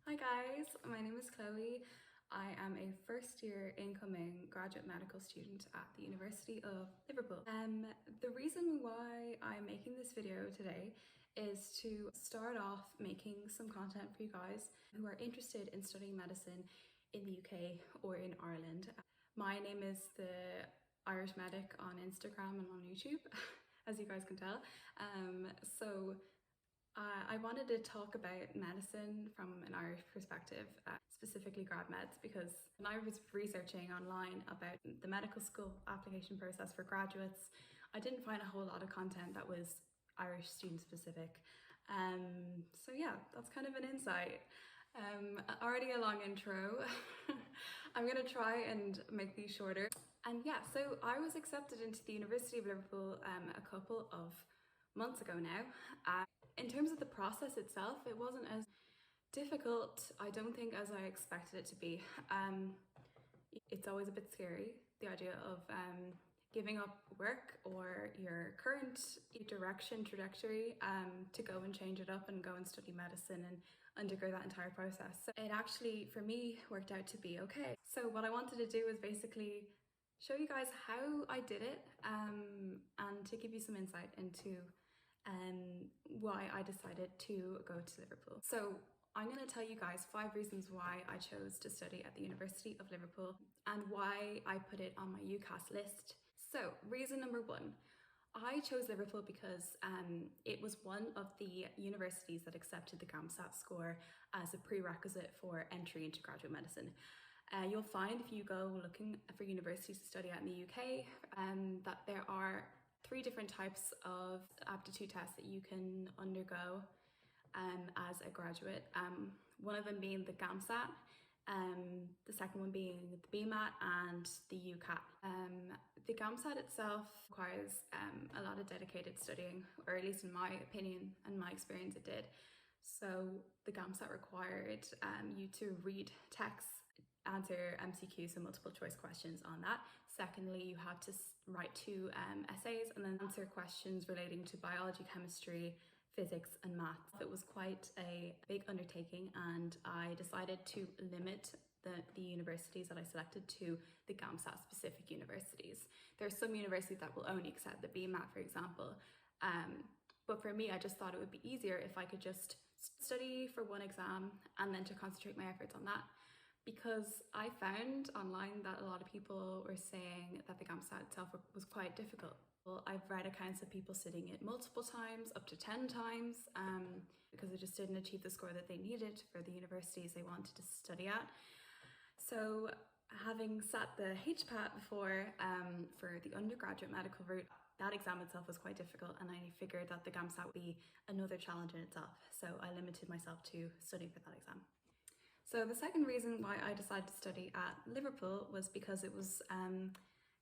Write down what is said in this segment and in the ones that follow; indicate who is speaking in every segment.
Speaker 1: Hi guys, my name is Chloe. I am a first year incoming graduate medical student at the University of Liverpool. The reason why I'm making this video today is to start off making some content for you guys who are interested in studying medicine in the UK or in Ireland. My name is the Irish Medic on Instagram and on YouTube, as you guys can tell. I wanted to talk about medicine from an Irish perspective, specifically grad meds, because when I was researching online about the medical school application process for graduates, I didn't find a whole lot of content that was Irish student specific. So yeah, that's kind of an insight. Already a long intro. I'm gonna try and make these shorter. And yeah, so I was accepted into the University of Liverpool a couple of months ago now. In terms of the process itself, it wasn't as difficult, I don't think, as I expected it to be. It's always a bit scary, the idea of giving up work or your current trajectory to go and change it up and go and study medicine and undergo that entire process. So it actually, for me, worked out to be okay. So what I wanted to do was basically show you guys how I did it and to give you some insight into why I decided to go to Liverpool. So I'm going to tell you guys 5 reasons why I chose to study at the University of Liverpool and why I put it on my UCAS list. So reason number 1, I chose Liverpool because it was one of the universities that accepted the GAMSAT score as a prerequisite for entry into graduate medicine. You'll find if you go looking for universities to study at in the UK that there are 3 different types of aptitude tests that you can undergo as a graduate. One of them being the GAMSAT, the second one being the BMAT and the UCAT. The GAMSAT itself requires a lot of dedicated studying, or at least in my opinion and my experience it did. So the GAMSAT required you to read texts, answer MCQs, so multiple choice questions on that. Secondly, you had to write 2 essays and then answer questions relating to biology, chemistry, physics and maths. It was quite a big undertaking, and I decided to limit the universities that I selected to the GAMSAT specific universities. There are some universities that will only accept the BMAT, for example. But for me, I just thought it would be easier if I could just study for one exam and then to concentrate my efforts on that. Because I found online that a lot of people were saying that the GAMSAT itself was quite difficult. Well, I've read accounts of people sitting it multiple times, up to 10 times, because they just didn't achieve the score that they needed for the universities they wanted to study at. So having sat the HPAT before for the undergraduate medical route, that exam itself was quite difficult, and I figured that the GAMSAT would be another challenge in itself. So I limited myself to studying for that exam. So the second reason why I decided to study at Liverpool was because it was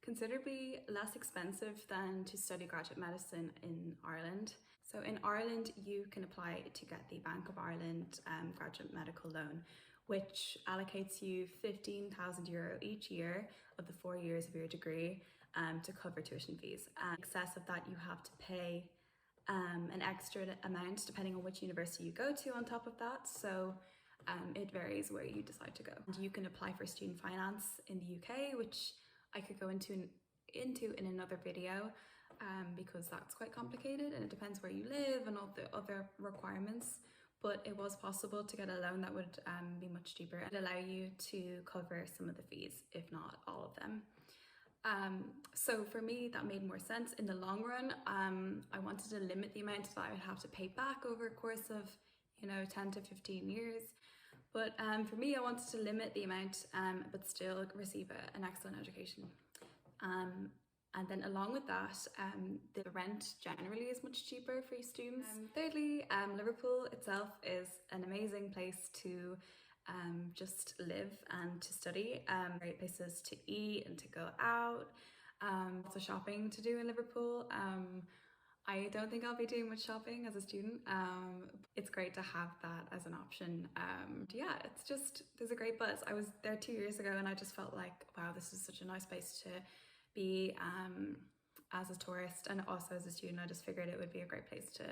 Speaker 1: considerably less expensive than to study graduate medicine in Ireland. So in Ireland, you can apply to get the Bank of Ireland graduate medical loan, which allocates you €15,000 each year of the 4 years of your degree to cover tuition fees. And in excess of that, you have to pay an extra amount depending on which university you go to on top of that. So it varies where you decide to go. And you can apply for student finance in the UK, which I could go into in another video because that's quite complicated and it depends where you live and all the other requirements. But it was possible to get a loan that would be much cheaper and allow you to cover some of the fees, if not all of them. So for me, that made more sense in the long run. I wanted to limit the amount that I would have to pay back over a course of 10 to 15 years. But for me, I wanted to limit the amount, but still receive an excellent education. And then along with that, the rent generally is much cheaper for students. Thirdly, Liverpool itself is an amazing place to just live and to study. Great places to eat and to go out. Lots of shopping to do in Liverpool. I don't think I'll be doing much shopping as a student. It's great to have that as an option. Yeah, it's just, there's a great buzz. I was there 2 years ago and I just felt like, wow, this is such a nice place to be as a tourist and also as a student. I just figured it would be a great place to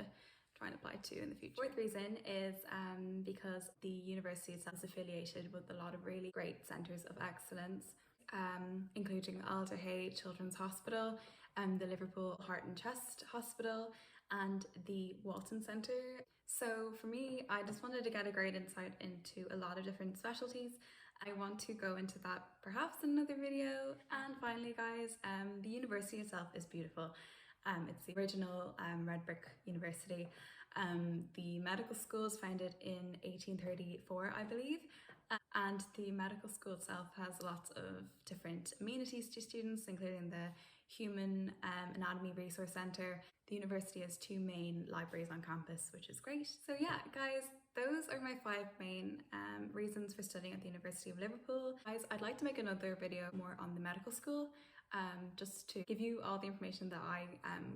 Speaker 1: try and apply to in the future. Fourth reason is because the university itself is affiliated with a lot of really great centres of excellence, including Alder Hey Children's Hospital, the Liverpool Heart and Chest Hospital, and the Walton Centre. So for me, I just wanted to get a great insight into a lot of different specialties. I want to go into that perhaps in another video. And finally, guys, the university itself is beautiful. It's the original red brick university. The medical school was founded in 1834, I believe. And the medical school itself has lots of different amenities to students, including the Human Anatomy Resource Centre. The university has 2 main libraries on campus, which is great. So yeah, guys, those are my 5 main reasons for studying at the University of Liverpool. Guys, I'd like to make another video more on the medical school, just to give you all the information that I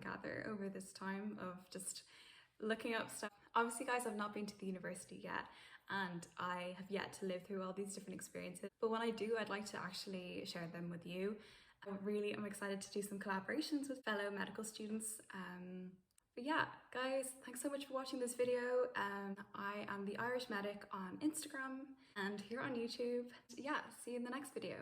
Speaker 1: gather over this time of just looking up stuff. Obviously, guys, I've not been to the university yet, and I have yet to live through all these different experiences. But when I do, I'd like to actually share them with you. I'm excited to do some collaborations with fellow medical students. But yeah, guys, thanks so much for watching this video. I am the Irish Medic on Instagram and here on YouTube. Yeah, see you in the next video.